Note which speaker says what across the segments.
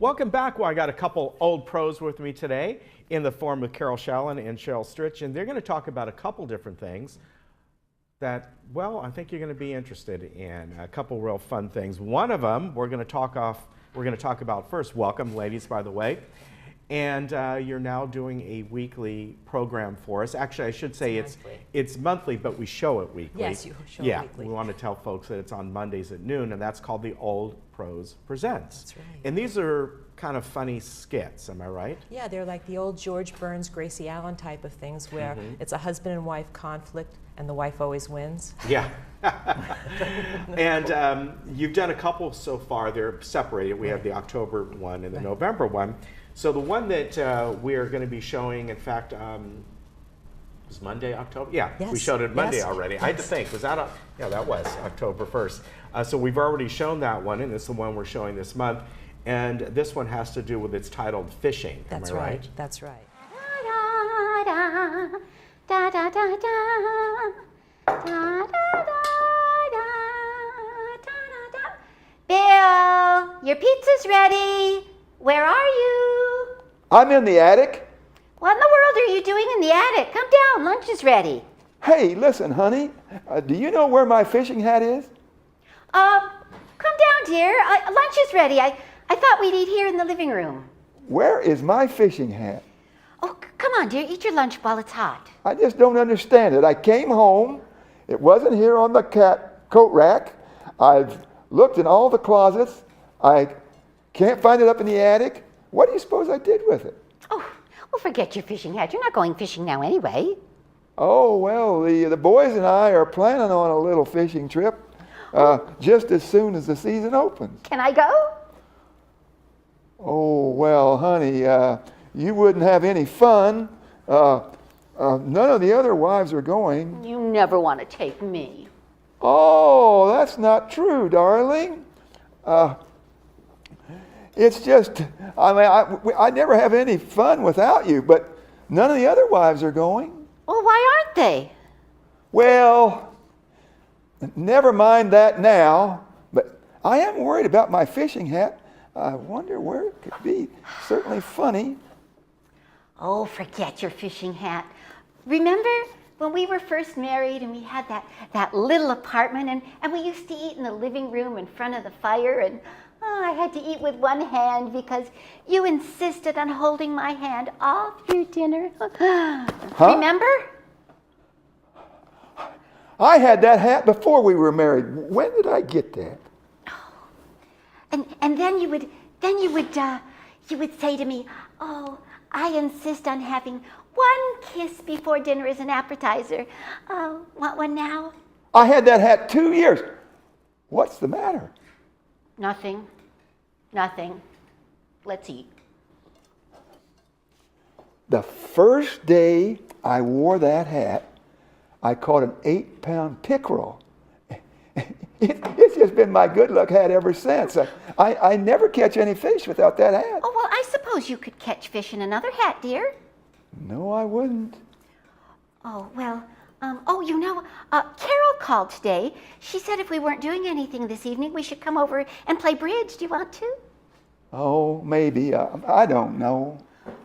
Speaker 1: Welcome back. Well, I got a couple old pros with me today in the form of Carol Shallon and Cheryl Stritch, and they're going to talk about a couple different things that, well, I think you're going to be interested in. A couple real fun things. One of them we're going to talk about first. Welcome, ladies, by the way. And you're now doing a weekly program for us. Actually, I should say it's monthly, but we show it weekly.
Speaker 2: Yes, you show it weekly.
Speaker 1: Yeah, we want to tell folks that it's on Mondays at noon, and that's called the Old Pros Presents.
Speaker 2: That's right.
Speaker 1: And these are kind of funny skits, am I right?
Speaker 2: Yeah, they're like the old George Burns, Gracie Allen type of things where it's a husband and wife conflict and the wife always wins.
Speaker 1: Yeah. And you've done a couple so far. They're separated. We have the October one and the November one. So the one that we are going to be showing, in fact, was Monday, October? Yeah,
Speaker 2: yes.
Speaker 1: We showed it Monday already.
Speaker 2: Yes.
Speaker 1: I had to think, was that, yeah, that was October 1st. So we've already shown that one, and it's the one we're showing this month. And this one has to do with, it's titled Fishing.
Speaker 2: That's
Speaker 1: Am I
Speaker 2: right. That's right.
Speaker 3: Da da da da da da da da. Bill, your pizza's ready. Where are you?
Speaker 4: I'm in the attic.
Speaker 3: What in the world are you doing in the attic? Come down, lunch is ready.
Speaker 4: Hey, listen, honey, do you know where my fishing hat is?
Speaker 3: Come down, dear. Lunch is ready. I thought we'd eat here in the living room.
Speaker 4: Where is my fishing hat?
Speaker 3: Oh, come on, dear. Eat your lunch while it's hot.
Speaker 4: I just don't understand it. I came home. It wasn't here on the coat rack. I've looked in all the closets. I can't find it up in the attic. What do you suppose I did with it?
Speaker 3: Oh, well, forget your fishing hat. You're not going fishing now anyway.
Speaker 4: Oh, well, the boys and I are planning on a little fishing trip just as soon as the season opens.
Speaker 3: Can I go?
Speaker 4: Oh, well, honey, you wouldn't have any fun. None of the other wives are going.
Speaker 3: You never want to take me.
Speaker 4: Oh, that's not true, darling. It's just, I never have any fun without you, but none of the other wives are going.
Speaker 3: Well, why aren't they?
Speaker 4: Well, never mind that now, but I am worried about my fishing hat. I wonder where it could be. Certainly funny.
Speaker 3: Oh, forget your fishing hat. Remember when we were first married and we had that little apartment and we used to eat in the living room in front of the fire and I had to eat with one hand because you insisted on holding my hand all through dinner. Huh? Remember?
Speaker 4: I had that hat before we were married. When did I get that?
Speaker 3: And then you would say to me, "Oh, I insist on having one kiss before dinner as an appetizer. Oh, want one now?"
Speaker 4: I had that hat 2 years. What's the matter?
Speaker 3: Nothing. Let's eat.
Speaker 4: The first day I wore that hat, I caught an 8-pound pickerel. It's just been my good luck hat ever since. I never catch any fish without that hat.
Speaker 3: Oh, well, I suppose you could catch fish in another hat, dear.
Speaker 4: No, I wouldn't.
Speaker 3: Oh, well, Carol called today. She said if we weren't doing anything this evening, we should come over and play bridge. Do you want to?
Speaker 4: Oh, maybe. I don't know.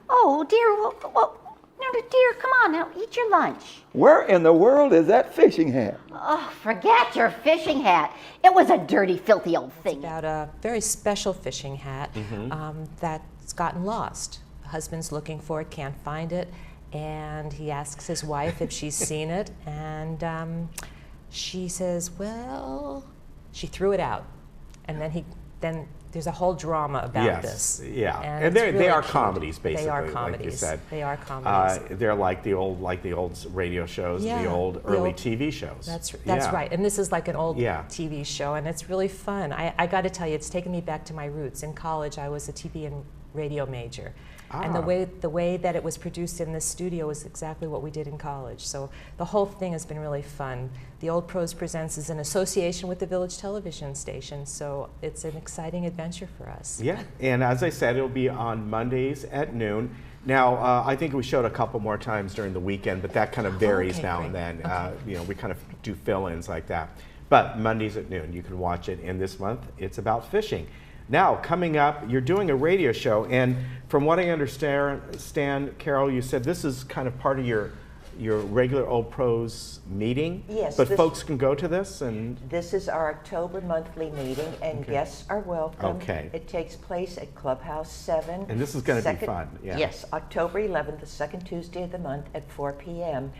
Speaker 3: Oh, dear, well, no, dear, come on now, eat your lunch.
Speaker 4: Where in the world is that fishing hat?
Speaker 3: Oh, forget your fishing hat. It was a dirty, filthy old thing.
Speaker 2: It's about a very special fishing hat that's gotten lost. The husband's looking for it, can't find it, and he asks his wife if she's seen it, and she says, well, she threw it out. And then there's a whole drama about this.
Speaker 1: Yeah, and
Speaker 2: really
Speaker 1: they are
Speaker 2: cute.
Speaker 1: comedies, basically.
Speaker 2: They are comedies.
Speaker 1: Like you said.
Speaker 2: They are comedies.
Speaker 1: They're like the old radio shows, the old early TV shows.
Speaker 2: That's right. And this is like an old
Speaker 1: Yeah.
Speaker 2: TV show, and it's really fun. I got to tell you, it's taken me back to my roots. In college, I was a TV and radio major. And the way that it was produced in this studio is exactly what we did in college. So the whole thing has been really fun. The Old Pros Presents is in association with the Village television station, so it's an exciting adventure for us.
Speaker 1: Yeah, and as I said, it'll be on Mondays at noon. Now, I think we showed a couple more times during the weekend, but that kind of varies
Speaker 2: Okay,
Speaker 1: now
Speaker 2: great.
Speaker 1: and then.
Speaker 2: Okay.
Speaker 1: You know, we kind of do fill-ins like that. But Mondays at noon, you can watch it. And this month, it's about fishing. Now, coming up, you're doing a radio show, and from what I understand, Carol, you said this is kind of part of your regular Old Pros meeting?
Speaker 5: Yes.
Speaker 1: But folks can go to this and...
Speaker 5: This is our October monthly meeting, and guests are welcome.
Speaker 1: Okay.
Speaker 5: It takes place at Clubhouse 7.
Speaker 1: And this is going to be fun. Yeah.
Speaker 5: Yes, October 11th, the second Tuesday of the month at 4 p.m.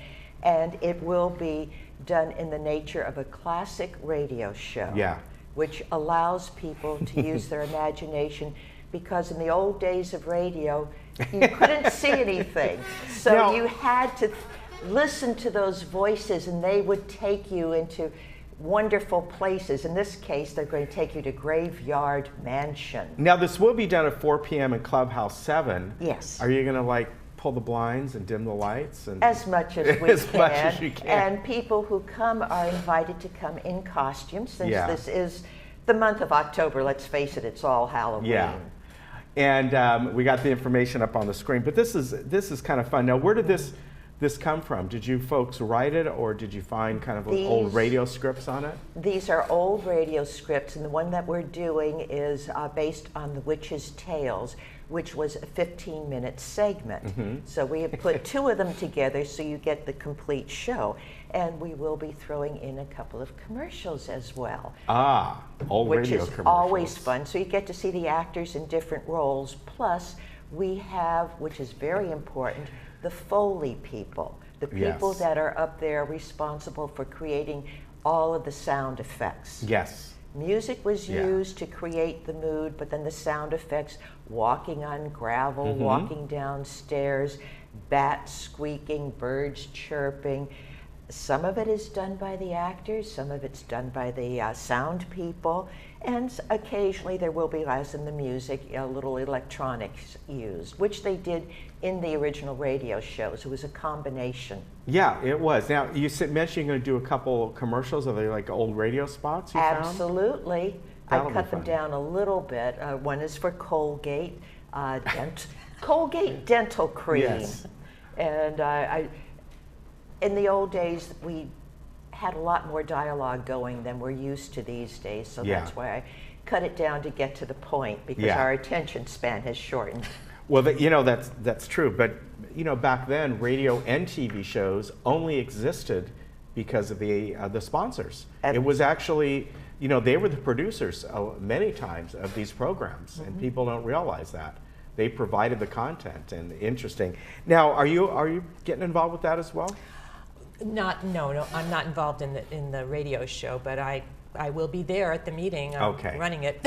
Speaker 5: And it will be done in the nature of a classic radio show.
Speaker 1: Yeah.
Speaker 5: Which allows people to use their imagination, because in the old days of radio, you couldn't see anything. So
Speaker 1: Now,
Speaker 5: you had to listen to those voices, and they would take you into wonderful places. In this case, they're going to take you to Graveyard Mansion.
Speaker 1: Now, this will be done at 4 p.m. in Clubhouse 7.
Speaker 5: Yes.
Speaker 1: Are you going to like pull the blinds and dim the lights? And
Speaker 5: As much as we
Speaker 1: as
Speaker 5: can.
Speaker 1: much as you can.
Speaker 5: And people who come are invited to come in costume, since
Speaker 1: Yeah.
Speaker 5: this is the month of October. Let's face it, it's all Halloween.
Speaker 1: Yeah. And we got the information up on the screen. But this is kind of fun. Now, where did this come from? Did you folks write it, or did you find kind of old radio scripts on it?
Speaker 5: These are old radio scripts, and the one that we're doing is based on The Witch's Tales, which was a 15-minute segment. So we have put two of them together so you get the complete show. And we will be throwing in a couple of commercials as well.
Speaker 1: Ah, old
Speaker 5: which
Speaker 1: radio
Speaker 5: is
Speaker 1: commercials.
Speaker 5: always fun. So you get to see the actors in different roles. Plus, we have, which is very important, the Foley people, the people
Speaker 1: Yes.
Speaker 5: that are up there responsible for creating all of the sound effects.
Speaker 1: Yes.
Speaker 5: Music was
Speaker 1: Yeah.
Speaker 5: used to create the mood, but then the sound effects, walking on gravel, walking downstairs, bats squeaking, birds chirping. Some of it is done by the actors, some of it's done by the sound people, and occasionally there will be, as in the music, a little electronics used, which they did in the original radio shows. It was a combination.
Speaker 1: Yeah, it was. Now, you mentioned you're going to do a couple commercials. Are they like old radio spots you found?
Speaker 5: Absolutely.
Speaker 1: That'll
Speaker 5: I
Speaker 1: be
Speaker 5: cut them
Speaker 1: fun.
Speaker 5: down a little bit. One is for Colgate, Colgate dental cream.
Speaker 1: Yes.
Speaker 5: And in the old days, we had a lot more dialogue going than we're used to these days, so
Speaker 1: Yeah.
Speaker 5: that's why I cut it down to get to the point, because
Speaker 1: Yeah.
Speaker 5: our attention span has shortened.
Speaker 1: Well, that's true. But back then, radio and TV shows only existed because of the sponsors.
Speaker 5: And-
Speaker 1: It was actually, they were the producers many times of these programs, and people don't realize that. They provided the content, and interesting. Now, are you getting involved with that as well?
Speaker 2: No, I'm not involved in the radio show, but I will be there at the meeting. I'm
Speaker 1: Okay.
Speaker 2: running it.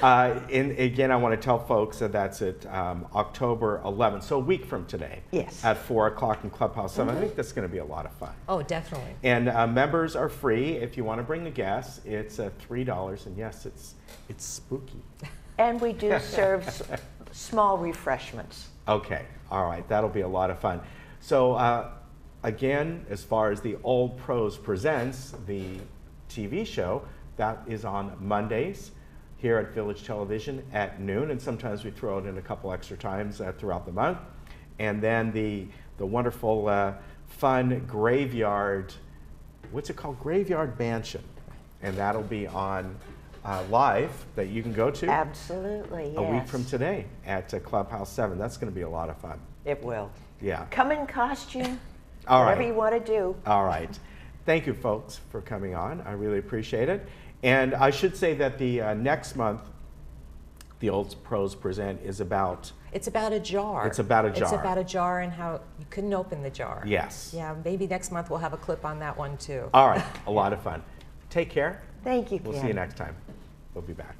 Speaker 1: And again, I want to tell folks that that's at October 11th, so a week from today.
Speaker 5: Yes.
Speaker 1: At 4 o'clock in Clubhouse 7. I think that's going to be a lot of fun.
Speaker 2: Oh, definitely.
Speaker 1: And members are free. If you want to bring the guests, it's $3, and yes, it's spooky.
Speaker 5: And we do serve small refreshments.
Speaker 1: Okay, all right, that'll be a lot of fun. So again, as far as the Old Pros Presents, the TV show, that is on Mondays here at Village Television at noon, and sometimes we throw it in a couple extra times throughout the month. And then the wonderful, fun Graveyard, what's it called? Graveyard Mansion. And that'll be on live, that you can go to
Speaker 5: Absolutely, yes.
Speaker 1: a week from today at Clubhouse 7. That's going to be a lot of fun.
Speaker 5: It will.
Speaker 1: Yeah.
Speaker 5: Come in costume,
Speaker 1: All
Speaker 5: whatever
Speaker 1: right.
Speaker 5: you want to do.
Speaker 1: All right. Thank you, folks, for coming on. I really appreciate it. And I should say that the next month, the Old Pros Present is about...
Speaker 2: It's about a jar.
Speaker 1: It's about a jar.
Speaker 2: It's about a jar and how you couldn't open the jar.
Speaker 1: Yes.
Speaker 2: Yeah, maybe next month we'll have a clip on that one too.
Speaker 1: All right. A lot of fun. Take care.
Speaker 5: Thank you,
Speaker 1: We'll see
Speaker 5: Ken.
Speaker 1: you next time. We'll be back.